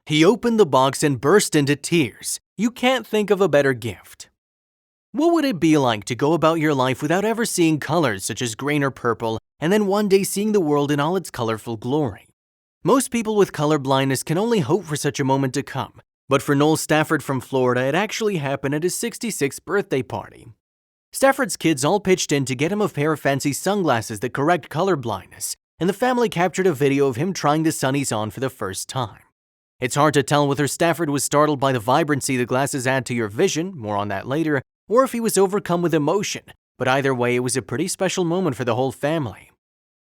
He opened the box and burst into tears. You can't think of a better gift. What would it be like to go about your life without ever seeing colors such as green or purple, and then one day seeing the world in all its colorful glory? Most people with color blindness can only hope for such a moment to come, but for Noel Stafford from Florida, it actually happened at his 66th birthday party. Stafford's kids all pitched in to get him a pair of fancy sunglasses that correct color blindness, and the family captured a video of him trying the sunnies on for the first time. It's hard to tell whether Stafford was startled by the vibrancy the glasses add to your vision, more on that later, or if he was overcome with emotion, but either way, it was a pretty special moment for the whole family.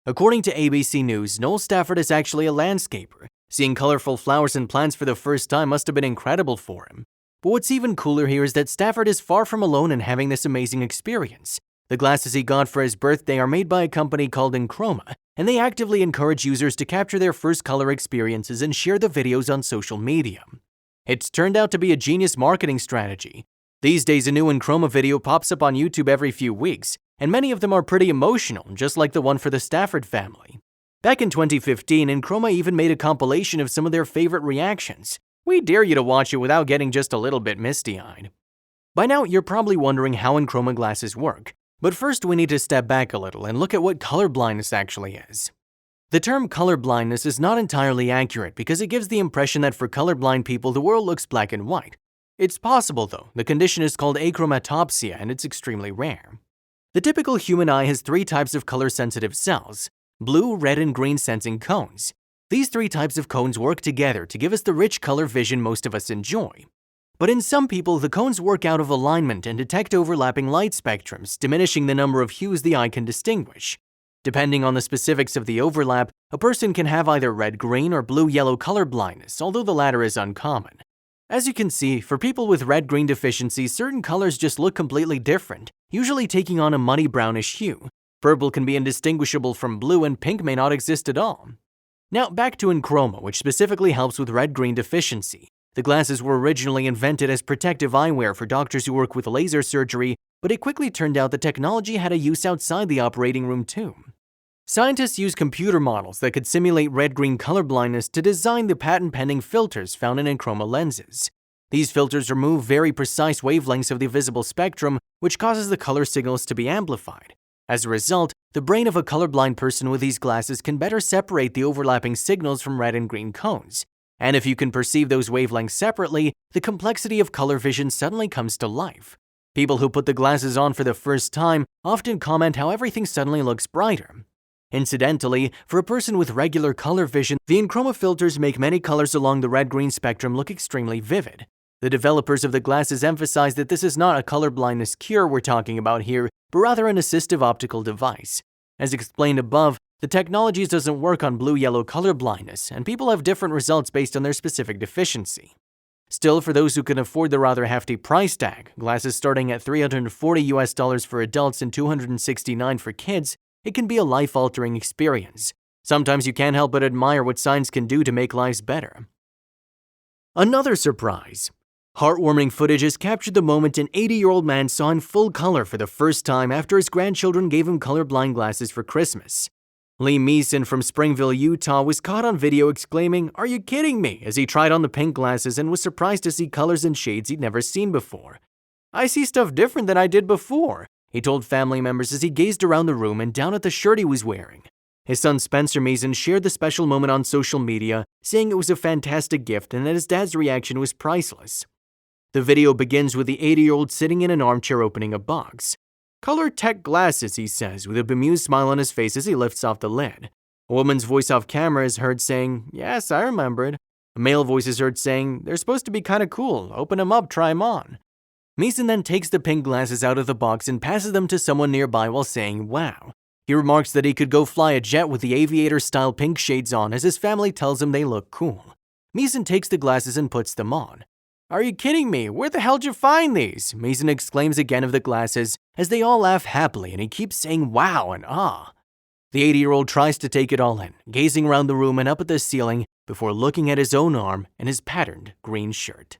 According to ABC News, Noel Stafford is actually a landscaper. Seeing colorful flowers and plants for the first time must have been incredible for him. But what's even cooler here is that Stafford is far from alone in having this amazing experience. The glasses he got for his birthday are made by a company called Enchroma, and they actively encourage users to capture their first color experiences and share the videos on social media. It's turned out to be a genius marketing strategy. These days, a new Enchroma video pops up on YouTube every few weeks, and many of them are pretty emotional, just like the one for the Stafford family. Back in 2015, Enchroma even made a compilation of some of their favorite reactions. We dare you to watch it without getting just a little bit misty-eyed. By now, you're probably wondering how Enchroma glasses work, but first we need to step back a little and look at what color blindness actually is. The term color blindness is not entirely accurate because it gives the impression that for colorblind people the world looks black and white. It's possible though, the condition is called achromatopsia and it's extremely rare. The typical human eye has 3 types of color-sensitive cells: blue, red, and green sensing cones. These 3 types of cones work together to give us the rich color vision most of us enjoy. But in some people, the cones work out of alignment and detect overlapping light spectrums, diminishing the number of hues the eye can distinguish. Depending on the specifics of the overlap, a person can have either red-green or blue-yellow color blindness, although the latter is uncommon. As you can see, for people with red-green deficiencies, certain colors just look completely different, usually taking on a muddy brownish hue. Purple can be indistinguishable from blue and pink may not exist at all. Now back to Enchroma, which specifically helps with red-green deficiency. The glasses were originally invented as protective eyewear for doctors who work with laser surgery, but it quickly turned out the technology had a use outside the operating room too. Scientists used computer models that could simulate red-green color blindness to design the patent-pending filters found in Enchroma lenses. These filters remove very precise wavelengths of the visible spectrum, which causes the color signals to be amplified. As a result, the brain of a colorblind person with these glasses can better separate the overlapping signals from red and green cones. And if you can perceive those wavelengths separately, the complexity of color vision suddenly comes to life. People who put the glasses on for the first time often comment how everything suddenly looks brighter. Incidentally, for a person with regular color vision, the Enchroma filters make many colors along the red-green spectrum look extremely vivid. The developers of the glasses emphasize that this is not a color blindness cure we're talking about here, but rather an assistive optical device. As explained above, the technology doesn't work on blue-yellow color blindness, and people have different results based on their specific deficiency. Still, for those who can afford the rather hefty price tag, glasses starting at $340 for adults and $269 for kids, it can be a life-altering experience. Sometimes you can't help but admire what science can do to make lives better. Another surprise. Heartwarming footage has captured the moment an 80-year-old man saw in full color for the first time after his grandchildren gave him colorblind glasses for Christmas. Lee Meeson from Springville, Utah was caught on video exclaiming, "Are you kidding me?" as he tried on the pink glasses and was surprised to see colors and shades he'd never seen before. "I see stuff different than I did before," he told family members as he gazed around the room and down at the shirt he was wearing. His son Spencer Meeson shared the special moment on social media, saying it was a fantastic gift and that his dad's reaction was priceless. The video begins with the 80-year-old sitting in an armchair opening a box. "Color tech glasses," he says, with a bemused smile on his face as he lifts off the lid. A woman's voice off camera is heard saying, "Yes, I remembered." A male voice is heard saying, "They're supposed to be kinda cool. Open them up, try them on." Meeson then takes the pink glasses out of the box and passes them to someone nearby while saying, "Wow." He remarks that he could go fly a jet with the aviator-style pink shades on as his family tells him they look cool. Meeson takes the glasses and puts them on. "Are you kidding me? Where the hell did you find these?" Meeson exclaims again of the glasses as they all laugh happily and he keeps saying wow and ah. The 80-year-old tries to take it all in, gazing around the room and up at the ceiling before looking at his own arm and his patterned green shirt.